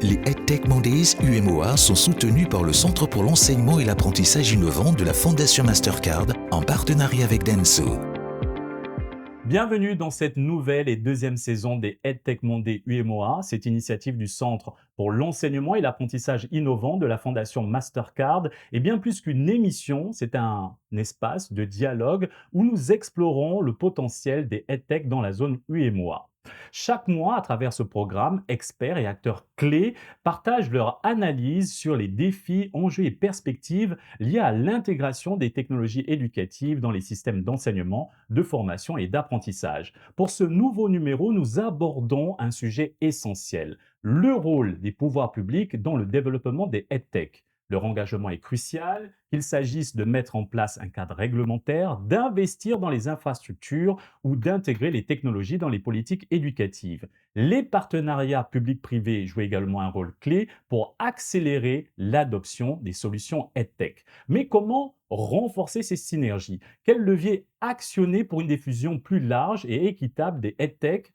Les EdTech Mondays UMOA sont soutenus par le Centre pour l'enseignement et l'apprentissage innovant de la Fondation Mastercard en partenariat avec Denso. Bienvenue dans cette nouvelle et deuxième saison des EdTech Mondays UMOA, cette initiative du Centre pour l'enseignement et l'apprentissage innovant de la Fondation Mastercard. Et bien plus qu'une émission, c'est un espace de dialogue où nous explorons le potentiel des EdTech dans la zone UMOA. Chaque mois, à travers ce programme, experts et acteurs clés partagent leur analyse sur les défis, enjeux et perspectives liés à l'intégration des technologies éducatives dans les systèmes d'enseignement, de formation et d'apprentissage. Pour ce nouveau numéro, nous abordons un sujet essentiel, le rôle des pouvoirs publics dans le développement des EdTech. Leur engagement est crucial, qu'il s'agisse de mettre en place un cadre réglementaire, d'investir dans les infrastructures ou d'intégrer les technologies dans les politiques éducatives. Les partenariats publics-privés jouent également un rôle clé pour accélérer l'adoption des solutions EdTech. Mais comment renforcer ces synergies? Quels leviers actionner pour une diffusion plus large et équitable des EdTech?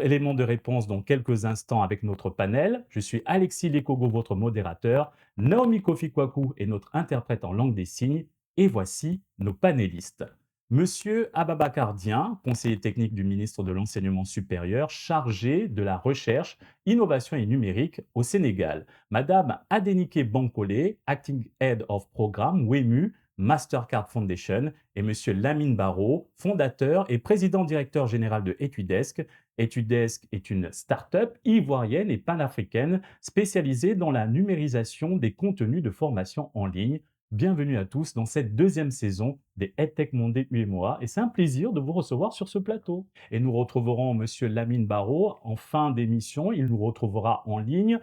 Élément de réponse dans quelques instants avec notre panel. Je suis Alexis Lekogo, votre modérateur. Naomi Kofi-Kwaku est notre interprète en langue des signes. Et voici nos panélistes. Monsieur Ababakar Dieng, conseiller technique du ministre de l'Enseignement supérieur, chargé de la recherche, innovation et numérique au Sénégal. Madame Adenike Bankole, Acting Head of Programme, WEMU, Mastercard Foundation, et Monsieur Lamine Barrault, fondateur et président directeur général de Etudesk. Etudesk est une start-up ivoirienne et panafricaine spécialisée dans la numérisation des contenus de formation en ligne. Bienvenue à tous dans cette deuxième saison des EdTech Mondays UMOA et c'est un plaisir de vous recevoir sur ce plateau. Et nous retrouverons Monsieur Lamine Barrault en fin d'émission, il nous retrouvera en ligne.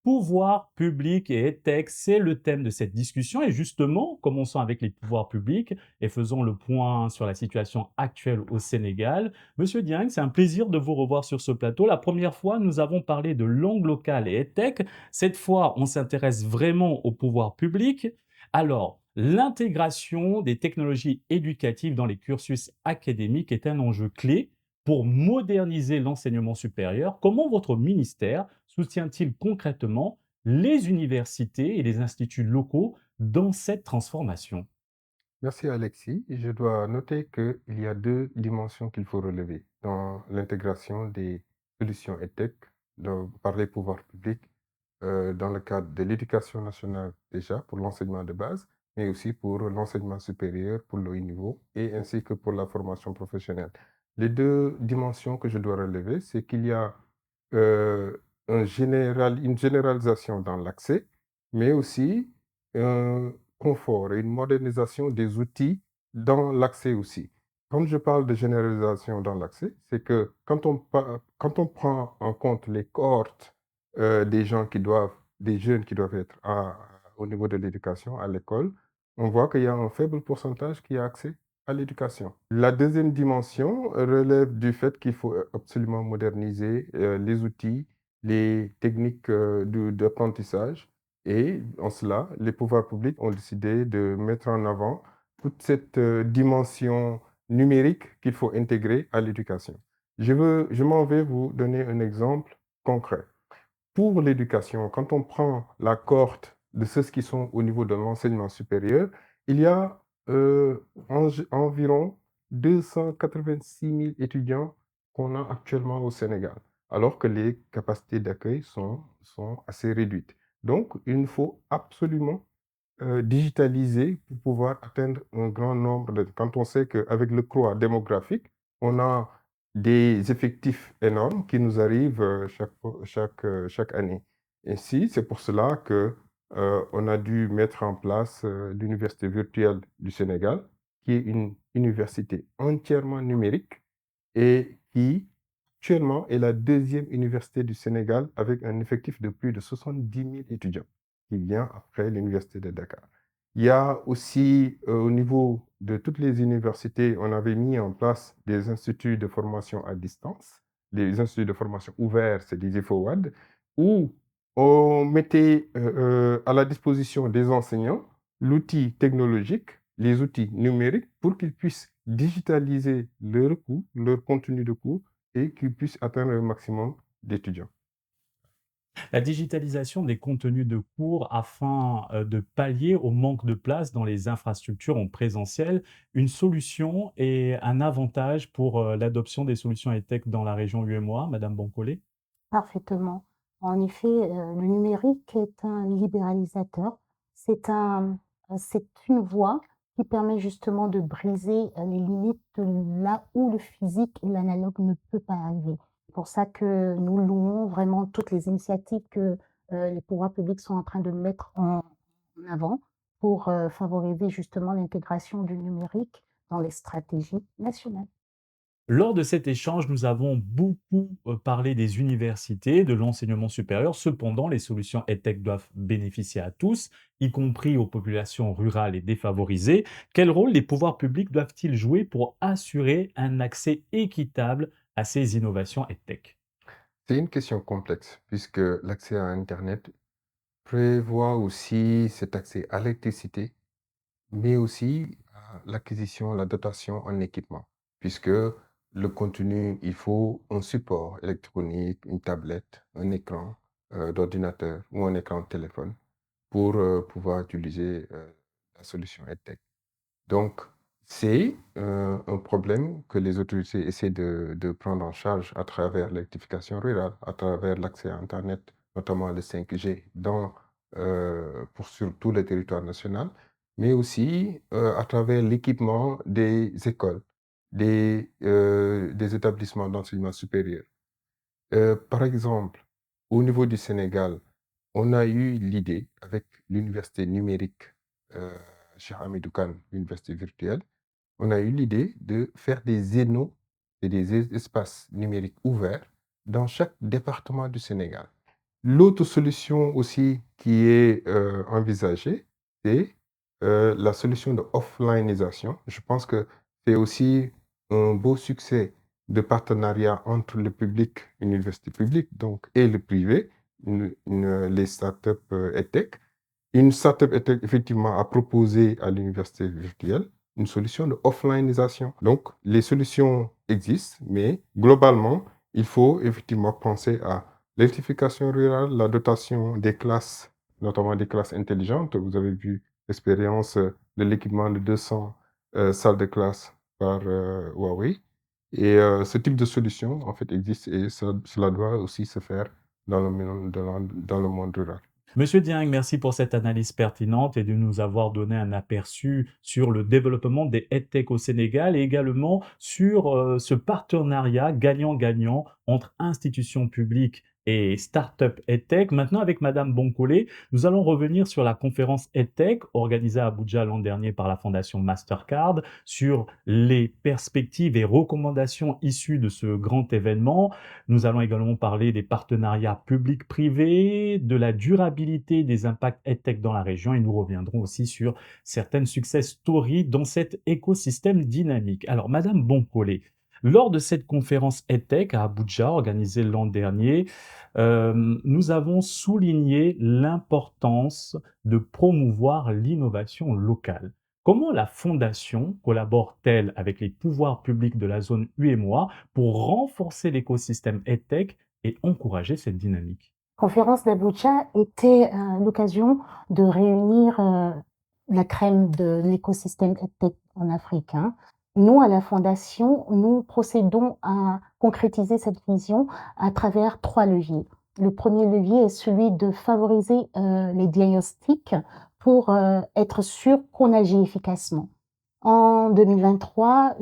Pouvoir public et EdTech, c'est le thème de cette discussion et justement, commençons avec les pouvoirs publics et faisons le point sur la situation actuelle au Sénégal. Monsieur Dieng, c'est un plaisir de vous revoir sur ce plateau. La première fois, nous avons parlé de langue locale et EdTech. Cette fois, on s'intéresse vraiment au pouvoir public. Alors, l'intégration des technologies éducatives dans les cursus académiques est un enjeu clé pour moderniser l'enseignement supérieur. Comment votre ministère soutient-il concrètement les universités et les instituts locaux dans cette transformation? Merci Alexis. Je dois noter qu'il y a deux dimensions qu'il faut relever dans l'intégration des solutions EdTech par les pouvoirs publics dans le cadre de l'éducation nationale déjà pour l'enseignement de base, mais aussi pour l'enseignement supérieur pour le haut niveau et ainsi que pour la formation professionnelle. Les deux dimensions que je dois relever, c'est qu'il y a euh, une généralisation dans l'accès, mais aussi un confort et une modernisation des outils dans l'accès aussi. Quand je parle de généralisation dans l'accès, c'est que quand on prend en compte les cohortes des jeunes qui doivent être au niveau de l'éducation, à l'école, on voit qu'il y a un faible pourcentage qui a accès à l'éducation. La deuxième dimension relève du fait qu'il faut absolument moderniser les outils, les techniques d'apprentissage. Et en cela, les pouvoirs publics ont décidé de mettre en avant toute cette dimension numérique qu'il faut intégrer à l'éducation. Je m'en vais vous donner un exemple concret. Pour l'éducation, quand on prend la cohorte de ceux qui sont au niveau de l'enseignement supérieur, il y a environ 286 000 étudiants qu'on a actuellement au Sénégal, alors que les capacités d'accueil sont assez réduites. Donc, il nous faut absolument digitaliser pour pouvoir atteindre un grand nombre de... Quand on sait qu'avec le croît démographique, on a des effectifs énormes qui nous arrivent chaque année. Ainsi, c'est pour cela que on a dû mettre en place l'Université virtuelle du Sénégal, qui est une université entièrement numérique et qui, actuellement, est la deuxième université du Sénégal avec un effectif de plus de 70 000 étudiants, qui vient après l'Université de Dakar. Il y a aussi, au niveau de toutes les universités, on avait mis en place des instituts de formation à distance, des instituts de formation ouverts, c'est des IFOWAD, où on mettait à la disposition des enseignants l'outil technologique, les outils numériques, pour qu'ils puissent digitaliser leurs cours, leur contenu de cours, et qu'ils puissent atteindre un maximum d'étudiants. La digitalisation des contenus de cours afin, de pallier au manque de place dans les infrastructures en présentiel, une solution et un avantage pour, l'adoption des solutions EdTech dans la région UEMOA, madame Boncolé? Parfaitement. En effet, le numérique est un libéralisateur. C'est c'est une voie qui permet justement de briser, les limites de là où le physique et l'analogue ne peut pas arriver. C'est pour ça que nous louons vraiment toutes les initiatives que, les pouvoirs publics sont en train de mettre en avant pour, favoriser justement l'intégration du numérique dans les stratégies nationales. Lors de cet échange, nous avons beaucoup, parlé des universités, de l'enseignement supérieur. Cependant, les solutions EdTech doivent bénéficier à tous, y compris aux populations rurales et défavorisées. Quel rôle les pouvoirs publics doivent-ils jouer pour assurer un accès équitable à ces innovations EdTech? C'est une question complexe puisque l'accès à Internet prévoit aussi cet accès à l'électricité, mais aussi à l'acquisition, la dotation en équipement, puisque le contenu, il faut un support électronique, une tablette, un écran d'ordinateur ou un écran de téléphone pour pouvoir utiliser la solution EdTech. Donc, c'est un problème que les autorités essaient de prendre en charge à travers l'électrification rurale, à travers l'accès à Internet, notamment le 5G, sur tout le territoire national, mais aussi à travers l'équipement des écoles, des établissements d'enseignement supérieur. Par exemple, au niveau du Sénégal, on a eu l'idée avec l'université numérique euh, Cheikh Hamidou Kane, l'université virtuelle, on a eu l'idée de faire des zénos et des espaces numériques ouverts dans chaque département du Sénégal. L'autre solution aussi qui est envisagée, c'est la solution de offlineisation. Je pense que c'est aussi un beau succès de partenariat entre le public, université publique, donc, et le privé, les startups EdTech. Une startup EdTech, effectivement, a proposé à l'université virtuelle une solution de offlineisation. Donc, les solutions existent, mais globalement, il faut effectivement penser à l'électrification rurale, la dotation des classes, notamment des classes intelligentes. Vous avez vu l'expérience de l'équipement de 200 salles de classe par Huawei. Et ce type de solution, en fait, existe et cela doit aussi se faire dans dans le monde rural. Monsieur Dieng, merci pour cette analyse pertinente et de nous avoir donné un aperçu sur le développement des EdTech au Sénégal et également sur ce partenariat gagnant-gagnant entre institutions publiques et start-up EdTech. Maintenant, avec Madame Boncolé, nous allons revenir sur la conférence EdTech organisée à Abuja l'an dernier par la Fondation Mastercard, sur les perspectives et recommandations issues de ce grand événement. Nous allons également parler des partenariats publics-privés, de la durabilité des impacts EdTech dans la région et nous reviendrons aussi sur certaines success stories dans cet écosystème dynamique. Alors, Madame Boncolé, lors de cette conférence EdTech à Abuja, organisée l'an dernier, nous avons souligné l'importance de promouvoir l'innovation locale. Comment la Fondation collabore-t-elle avec les pouvoirs publics de la zone UEMOA pour renforcer l'écosystème EdTech et encourager cette dynamique? Conférence d'Abuja était, l'occasion de réunir, la crème de l'écosystème EdTech en Afrique, hein. Nous, à la fondation, nous procédons à concrétiser cette vision à travers 3 leviers. Le premier levier est celui de favoriser, les diagnostics pour, être sûr qu'on agit efficacement. En 2023,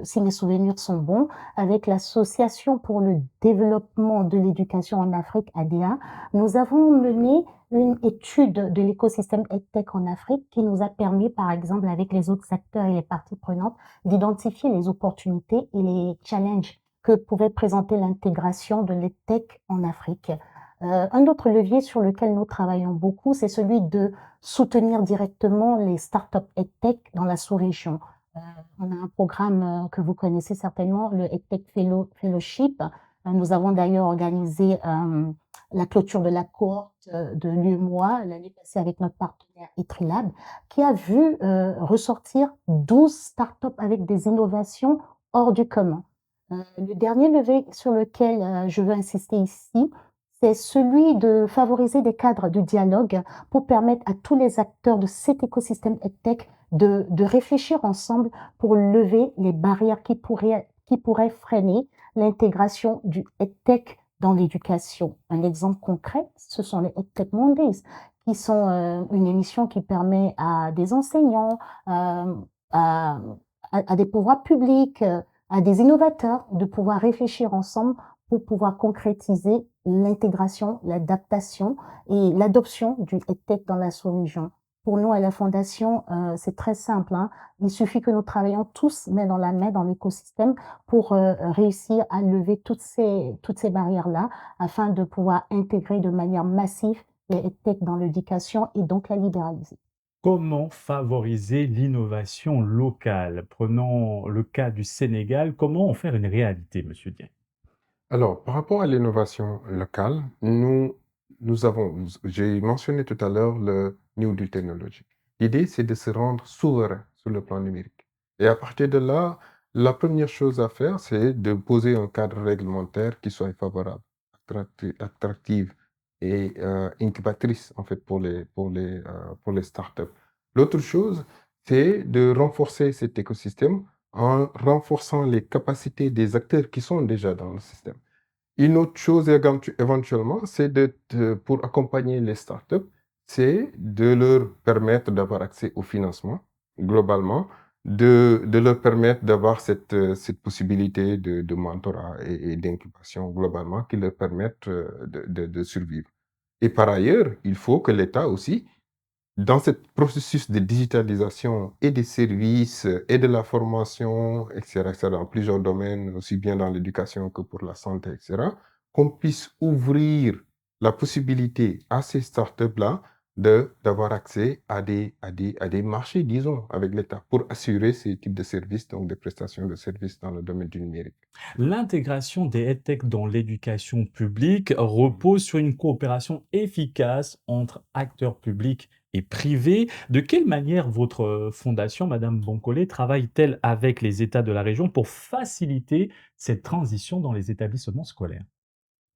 si mes souvenirs sont bons, avec l'Association pour le développement de l'éducation en Afrique, ADEA, nous avons mené une étude de l'écosystème EdTech en Afrique qui nous a permis, par exemple, avec les autres acteurs et les parties prenantes, d'identifier les opportunités et les challenges que pouvait présenter l'intégration de l'EdTech en Afrique. Un autre levier sur lequel nous travaillons beaucoup, c'est celui de soutenir directement les startups EdTech dans la sous-région. On a un programme que vous connaissez certainement, le EdTech Fellowship. Nous avons d'ailleurs organisé la clôture de la cohorte de l'UEMOA l'année passée avec notre partenaire Etrilab, qui a vu ressortir 12 startups avec des innovations hors du commun. Le dernier levier sur lequel je veux insister ici, c'est celui de favoriser des cadres de dialogue pour permettre à tous les acteurs de cet écosystème EdTech de réfléchir ensemble pour lever les barrières qui pourraient freiner l'intégration du EdTech dans l'éducation. Un exemple concret, ce sont les EdTech Mondays, qui sont une émission qui permet à des enseignants, à des pouvoirs publics, à des innovateurs de pouvoir réfléchir ensemble pour pouvoir concrétiser l'intégration, l'adaptation et l'adoption du EdTech dans la sous-région. Pour nous, à la Fondation, c'est très simple, hein. Il suffit que nous travaillions tous main dans la main dans l'écosystème pour réussir à lever toutes ces barrières-là afin de pouvoir intégrer de manière massive les EdTech dans l'éducation et donc la libéraliser. Comment favoriser l'innovation locale? Prenons le cas du Sénégal, comment en faire une réalité, Monsieur Dieng? Alors, par rapport à l'innovation locale, j'ai mentionné tout à l'heure le New Deal technologique. L'idée, c'est de se rendre souverain sur le plan numérique. Et à partir de là, la première chose à faire, c'est de poser un cadre réglementaire qui soit favorable, attractif et incubatrice, en fait, pour les startups. L'autre chose, c'est de renforcer cet écosystème en renforçant les capacités des acteurs qui sont déjà dans le système. Une autre chose éventuellement, c'est pour accompagner les startups, c'est de leur permettre d'avoir accès au financement globalement, de leur permettre d'avoir cette possibilité de mentorat et d'incubation globalement qui leur permettent de survivre. Et par ailleurs, il faut que l'État aussi, dans ce processus de digitalisation et des services et de la formation, etc., dans plusieurs domaines, aussi bien dans l'éducation que pour la santé, etc., qu'on puisse ouvrir la possibilité à ces startups-là d'avoir accès à des marchés, disons, avec l'État, pour assurer ces types de services, donc des prestations de services dans le domaine du numérique. L'intégration des EdTech dans l'éducation publique repose sur une coopération efficace entre acteurs publics et privés. De quelle manière votre fondation, Madame Boncolé, travaille-t-elle avec les États de la région pour faciliter cette transition dans les établissements scolaires?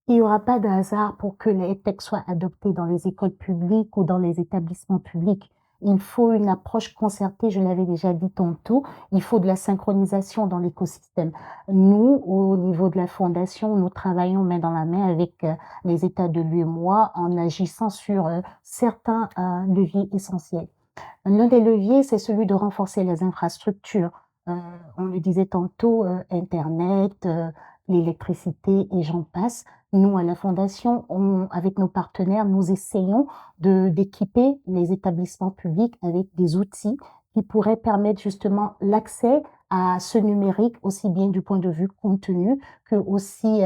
Il n'y aura pas de hasard pour que les EdTech soient adoptés dans les écoles publiques ou dans les établissements publics. Il faut une approche concertée, je l'avais déjà dit tantôt, il faut de la synchronisation dans l'écosystème. Nous, au niveau de la Fondation, nous travaillons main dans la main avec les États de l'UEMOA en agissant sur certains leviers essentiels. L'un des leviers, c'est celui de renforcer les infrastructures. On le disait tantôt, Internet, l'électricité et j'en passe. Nous, à la Fondation, avec nos partenaires, nous essayons d'équiper les établissements publics avec des outils qui pourraient permettre justement l'accès à ce numérique, aussi bien du point de vue contenu que aussi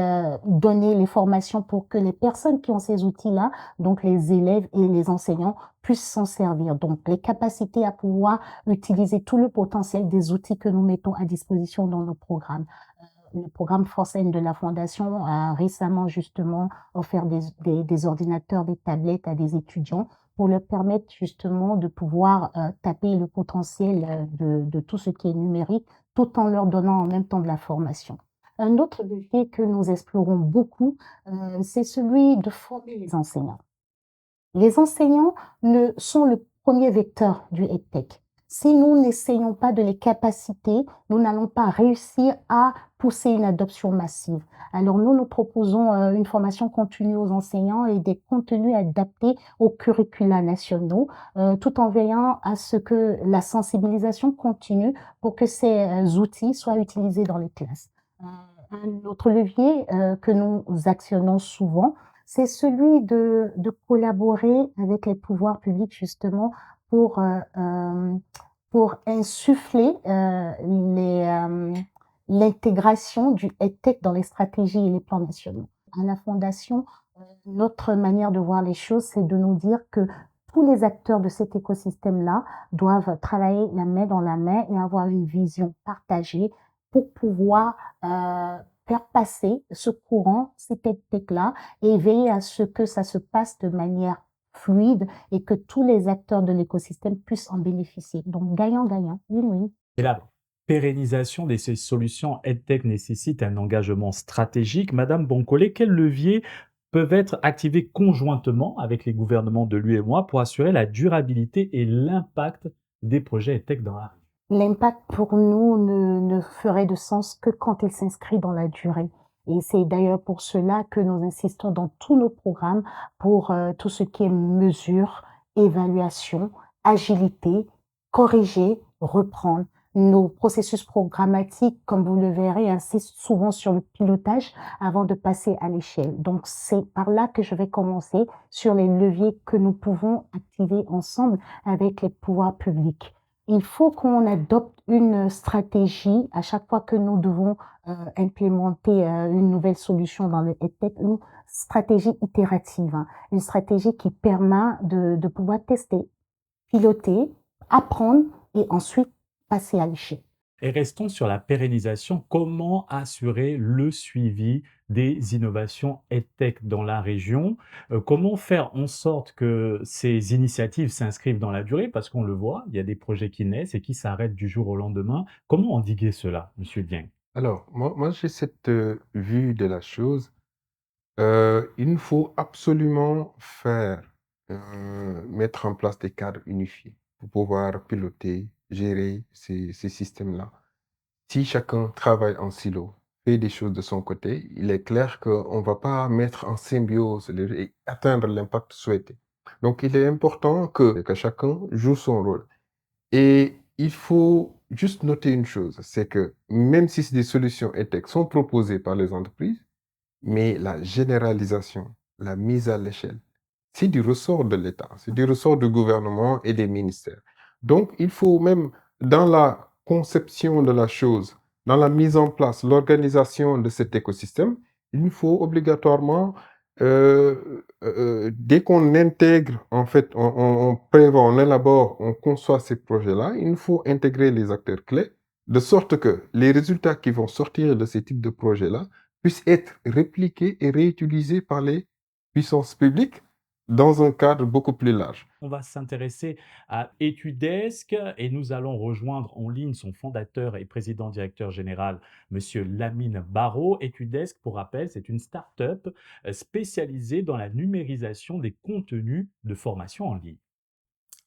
donner les formations pour que les personnes qui ont ces outils-là, donc les élèves et les enseignants, puissent s'en servir. Donc, les capacités à pouvoir utiliser tout le potentiel des outils que nous mettons à disposition dans nos programmes. Le programme Force N de la Fondation a récemment justement offert des ordinateurs, des tablettes à des étudiants pour leur permettre justement de pouvoir taper le potentiel de tout ce qui est numérique, tout en leur donnant en même temps de la formation. Un autre levier que nous explorons beaucoup, c'est celui de former les enseignants. Les enseignants sont le premier vecteur du EdTech. Si nous n'essayons pas de les capaciter, nous n'allons pas réussir à pousser une adoption massive. Alors nous proposons une formation continue aux enseignants et des contenus adaptés aux curricula nationaux, tout en veillant à ce que la sensibilisation continue pour que ces outils soient utilisés dans les classes. Un autre levier que nous actionnons souvent, c'est celui de collaborer avec les pouvoirs publics justement pour insuffler l'intégration du EdTech dans les stratégies et les plans nationaux. À la Fondation, notre manière de voir les choses, c'est de nous dire que tous les acteurs de cet écosystème-là doivent travailler la main dans la main et avoir une vision partagée pour pouvoir faire passer ce courant, cet EdTech-là, et veiller à ce que ça se passe de manière fluide et que tous les acteurs de l'écosystème puissent en bénéficier. Donc, gagnant-gagnant, win-win. Et la pérennisation de ces solutions EdTech nécessite un engagement stratégique. Madame Boncolé, quel levier peuvent être activés conjointement avec les gouvernements de l'UEMOA pour assurer la durabilité et l'impact des projets EdTech dans la région? L'impact pour nous ne ferait de sens que quand il s'inscrit dans la durée et c'est d'ailleurs pour cela que nous insistons dans tous nos programmes pour, tout ce qui est mesures, évaluation, agilité, corriger, reprendre. Nos processus programmatiques, comme vous le verrez, insistent souvent sur le pilotage avant de passer à l'échelle. Donc c'est par là que je vais commencer, sur les leviers que nous pouvons activer ensemble avec les pouvoirs publics. Il faut qu'on adopte une stratégie à chaque fois que nous devons implémenter une nouvelle solution dans le EdTech, une stratégie itérative, hein, une stratégie qui permet de pouvoir tester, piloter, apprendre et ensuite passer à l'échelle. Et restons sur la pérennisation. Comment assurer le suivi des innovations EdTech dans la région? Comment faire en sorte que ces initiatives s'inscrivent dans la durée? Parce qu'on le voit, il y a des projets qui naissent et qui s'arrêtent du jour au lendemain. Comment endiguer cela, Monsieur Dieng? Alors, moi j'ai cette vue de la chose. Il nous faut absolument mettre en place des cadres unifiés pour pouvoir piloter, gérer ces systèmes-là. Si chacun travaille en silo, fait des choses de son côté, il est clair qu'on ne va pas mettre en symbiose et atteindre l'impact souhaité. Donc, il est important que chacun joue son rôle. Et il faut juste noter une chose, c'est que même si des solutions EdTech sont proposées par les entreprises, mais la généralisation, la mise à l'échelle, c'est du ressort de l'État, c'est du ressort du gouvernement et des ministères. Donc, il faut même, dans la conception de la chose, dans la mise en place, l'organisation de cet écosystème, il faut obligatoirement, dès qu'on intègre, en fait, on prévoit, on élabore, on conçoit ces projets-là, il faut intégrer les acteurs clés, de sorte que les résultats qui vont sortir de ces types de projets-là puissent être répliqués et réutilisés par les puissances publiques dans un cadre beaucoup plus large. On va s'intéresser à Etudesk et nous allons rejoindre en ligne son fondateur et président directeur général, Monsieur Lamine Barraud. Etudesk, pour rappel, c'est une start-up spécialisée dans la numérisation des contenus de formation en ligne.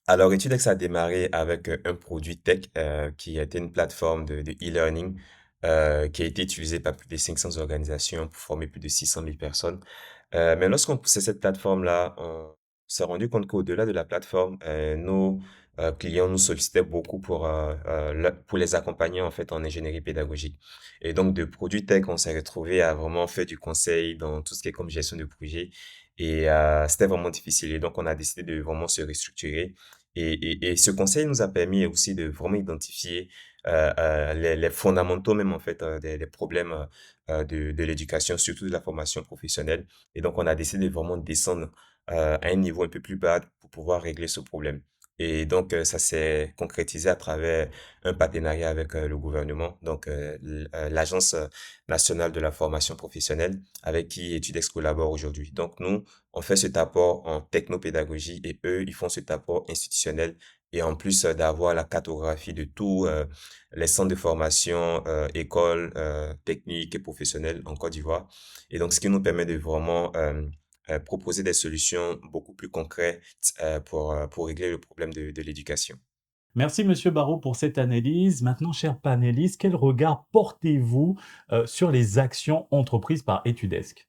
Alors, Etudex a démarré avec un produit tech qui était une plateforme de e-learning qui a été utilisée par plus de 500 organisations pour former plus de 600 000 personnes. Mais lorsqu'on poussait cette plateforme-là, on s'est rendu compte qu'au-delà de la plateforme, nos clients nous sollicitaient beaucoup pour les accompagner en fait en ingénierie pédagogique. Et donc, de produit tech, on s'est retrouvé à vraiment faire du conseil dans tout ce qui est comme gestion de projet. Et c'était vraiment difficile. Et donc, on a décidé de vraiment se restructurer. Et ce conseil nous a permis aussi de vraiment identifier les fondamentaux même en fait des problèmes de l'éducation, surtout de la formation professionnelle. Et donc, on a décidé de vraiment descendre à un niveau un peu plus bas pour pouvoir régler ce problème. Et donc, ça s'est concrétisé à travers un partenariat avec le gouvernement, donc l'Agence nationale de la formation professionnelle avec qui Etudex collabore aujourd'hui. Donc, nous, on fait cet apport en technopédagogie et eux, ils font cet apport institutionnel. Et en plus d'avoir la cartographie de tous les centres de formation, écoles techniques et professionnelles en Côte d'Ivoire. Et donc, ce qui nous permet de vraiment proposer des solutions beaucoup plus concrètes pour régler le problème de l'éducation. Merci Monsieur Barraud pour cette analyse. Maintenant, chers panélistes, quel regard portez-vous sur les actions entreprises par Etudesk?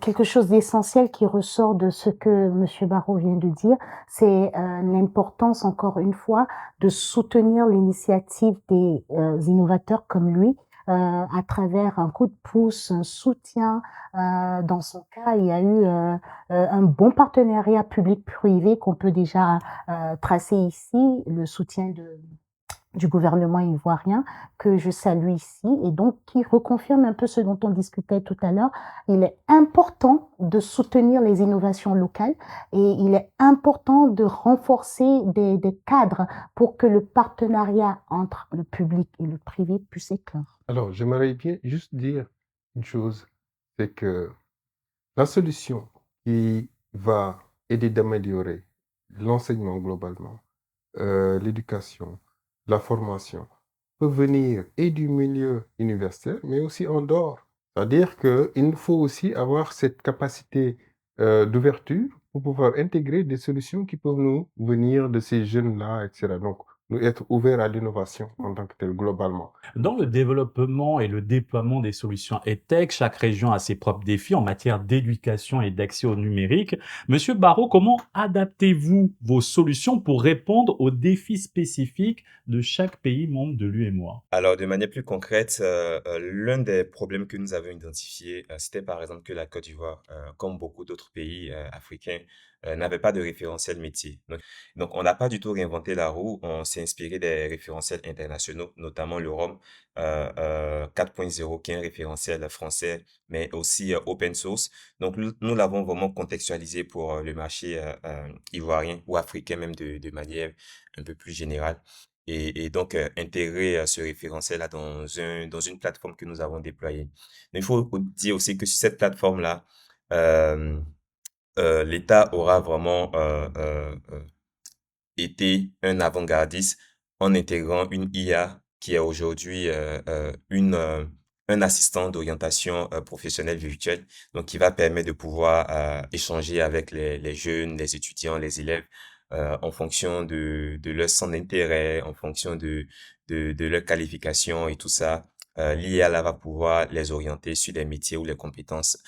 Quelque chose d'essentiel qui ressort de ce que Monsieur Barraud vient de dire, c'est l'importance, encore une fois, de soutenir l'initiative des innovateurs comme lui, à travers un coup de pouce, un soutien. Dans son cas, il y a eu un bon partenariat public-privé qu'on peut déjà tracer ici, le soutien du gouvernement ivoirien, que je salue ici, et donc qui reconfirme un peu ce dont on discutait tout à l'heure. Il est important de soutenir les innovations locales et il est important de renforcer des cadres pour que le partenariat entre le public et le privé puisse éclore. Alors, j'aimerais bien juste dire une chose, c'est que la solution qui va aider d'améliorer l'enseignement globalement, l'éducation, la formation, peut venir et du milieu universitaire, mais aussi en dehors. C'est-à-dire qu'il nous faut aussi avoir cette capacité d'ouverture pour pouvoir intégrer des solutions qui peuvent nous venir de ces jeunes-là, etc. Donc, nous être ouverts à l'innovation en tant que tel, globalement. Dans le développement et le déploiement des solutions EdTech, chaque région a ses propres défis en matière d'éducation et d'accès au numérique. Monsieur Barrault, comment adaptez-vous vos solutions pour répondre aux défis spécifiques de chaque pays membre de l'UEMOA? Alors, de manière plus concrète, l'un des problèmes que nous avons identifié, c'était par exemple que la Côte d'Ivoire, comme beaucoup d'autres pays africains, n'avait pas de référentiel métier. Donc, on n'a pas du tout réinventé la roue. On s'est inspiré des référentiels internationaux, notamment le ROM 4.0, qui est un référentiel français, mais aussi open source. Donc, nous l'avons vraiment contextualisé pour le marché ivoirien ou africain même de manière un peu plus générale et donc intégrer ce référentiel-là dans une plateforme que nous avons déployée. Mais il faut dire aussi que sur cette plateforme-là, euh, l'État aura vraiment été un avant-gardiste en intégrant une IA qui est aujourd'hui un assistant d'orientation professionnelle virtuelle, donc qui va permettre de pouvoir échanger avec les jeunes, les étudiants, les élèves en fonction de leur centre d'intérêt, en fonction de leur qualification et tout ça. L'IA là va pouvoir les orienter sur les métiers ou les compétences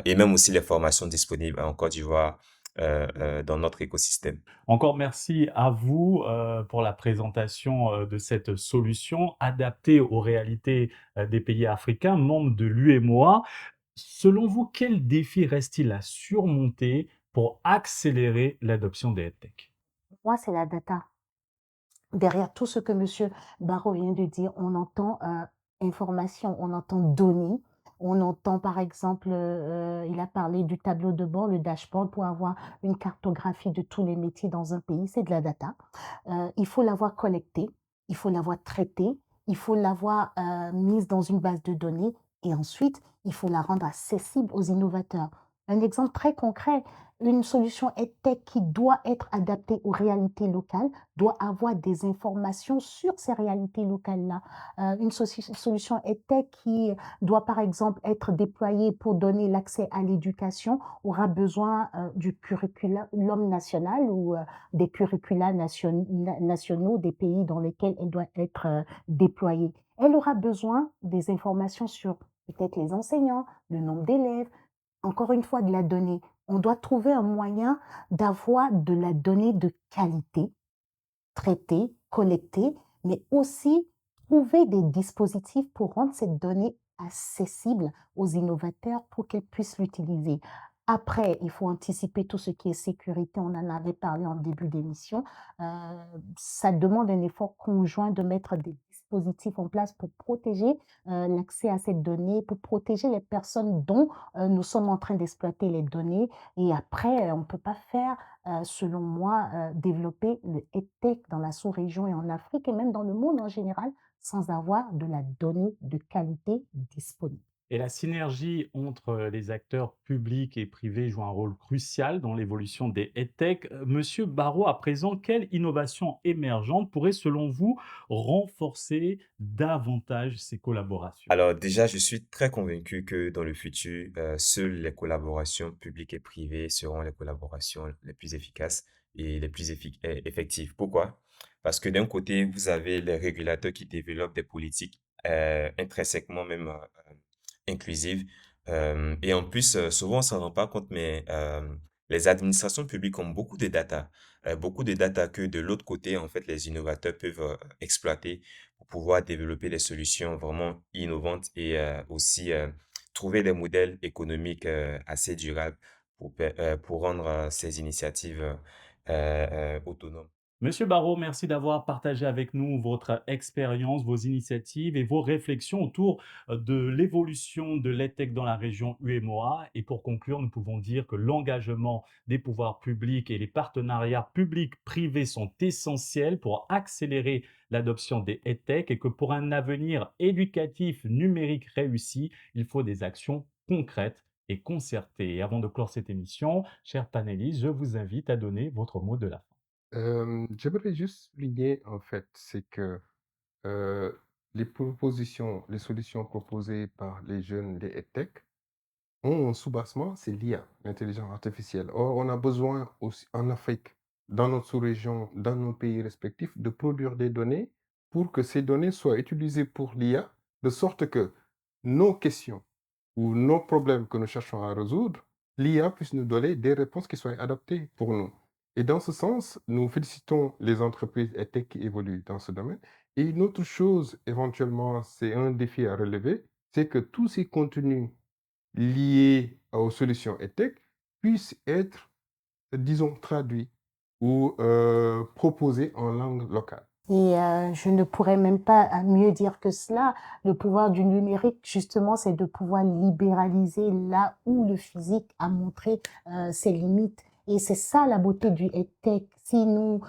et même aussi les formations disponibles en Côte d'Ivoire dans notre écosystème. Encore merci à vous pour la présentation de cette solution adaptée aux réalités des pays africains membres de l'UEMOA. Selon vous, quel défi reste-t-il à surmonter pour accélérer l'adoption des EdTech? Moi, c'est la data. Derrière tout ce que monsieur Barrot vient de dire, on entend, information, on entend données, on entend par exemple, il a parlé du tableau de bord, le dashboard pour avoir une cartographie de tous les métiers dans un pays, c'est de la data. Il faut l'avoir collectée, il faut l'avoir traitée, il faut l'avoir, mise dans une base de données et ensuite il faut la rendre accessible aux innovateurs. Un exemple très concret, une solution EdTech qui doit être adaptée aux réalités locales, doit avoir des informations sur ces réalités locales-là. Une solution EdTech qui doit, par exemple, être déployée pour donner l'accès à l'éducation aura besoin du curriculum national ou des curricula nationaux des pays dans lesquels elle doit être déployée. Elle aura besoin des informations sur peut-être les enseignants, le nombre d'élèves, encore une fois de la donnée. On doit trouver un moyen d'avoir de la donnée de qualité traiter, collecter, mais aussi trouver des dispositifs pour rendre cette donnée accessible aux innovateurs pour qu'ils puissent l'utiliser. Après, il faut anticiper tout ce qui est sécurité, on en avait parlé en début d'émission. Ça demande un effort conjoint de mettre des dispositifs en place pour protéger l'accès à cette donnée, pour protéger les personnes dont nous sommes en train d'exploiter les données. Et après, on ne peut pas faire selon moi, développer le EdTech dans la sous-région et en Afrique et même dans le monde en général, sans avoir de la donnée de qualité disponible. Et la synergie entre les acteurs publics et privés joue un rôle crucial dans l'évolution des EdTech. Monsieur Barrault, à présent, quelle innovation émergente pourrait, selon vous, renforcer davantage ces collaborations? Alors déjà, je suis très convaincu que dans le futur, seules les collaborations publiques et privées seront les collaborations les plus efficaces et les plus effectives. Pourquoi? Parce que d'un côté, vous avez les régulateurs qui développent des politiques intrinsèquement même inclusive. Et en plus, souvent, on s'en rend pas compte, mais les administrations publiques ont beaucoup de data que de l'autre côté, en fait, les innovateurs peuvent exploiter pour pouvoir développer des solutions vraiment innovantes et aussi trouver des modèles économiques assez durables pour rendre ces initiatives autonomes. Monsieur Barrault, merci d'avoir partagé avec nous votre expérience, vos initiatives et vos réflexions autour de l'évolution de l'EdTech dans la région UEMOA. Et pour conclure, nous pouvons dire que l'engagement des pouvoirs publics et les partenariats publics-privés sont essentiels pour accélérer l'adoption des EdTech et que pour un avenir éducatif numérique réussi, il faut des actions concrètes et concertées. Et avant de clore cette émission, chers panélistes, je vous invite à donner votre mot de la fin. J'aimerais juste souligner, en fait, c'est que les solutions proposées par les jeunes, les EdTech, ont un sous-bassement, c'est l'IA, l'intelligence artificielle. Or, on a besoin aussi en Afrique, dans notre sous-région, dans nos pays respectifs, de produire des données pour que ces données soient utilisées pour l'IA, de sorte que nos questions ou nos problèmes que nous cherchons à résoudre, l'IA puisse nous donner des réponses qui soient adaptées pour nous. Et dans ce sens, nous félicitons les entreprises et tech qui évoluent dans ce domaine. Et une autre chose, éventuellement, c'est un défi à relever, c'est que tous ces contenus liés aux solutions EdTech puissent être, disons, traduits ou proposés en langue locale. Et je ne pourrais même pas mieux dire que cela. Le pouvoir du numérique, justement, c'est de pouvoir libéraliser là où le physique a montré ses limites. Et c'est ça la beauté du EdTech. Si nous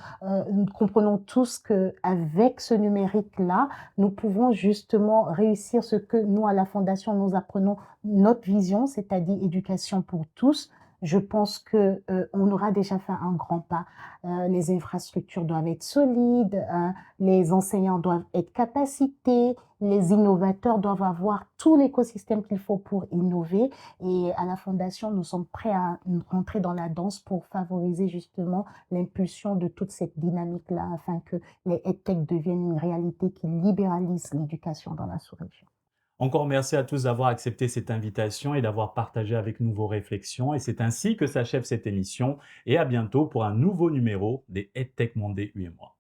comprenons tous que avec ce numérique-là, nous pouvons justement réussir ce que nous, à la Fondation, nous apprenons, notre vision, c'est-à-dire éducation pour tous. Je pense que on aura déjà fait un grand pas. Les infrastructures doivent être solides, les enseignants doivent être capacités, les innovateurs doivent avoir tout l'écosystème qu'il faut pour innover. Et à la Fondation, nous sommes prêts à rentrer dans la danse pour favoriser justement l'impulsion de toute cette dynamique-là afin que les EdTech deviennent une réalité qui libéralise l'éducation dans la sous-région. Encore merci à tous d'avoir accepté cette invitation et d'avoir partagé avec nous vos réflexions. Et c'est ainsi que s'achève cette émission. Et à bientôt pour un nouveau numéro des EdTech Monday UMOA.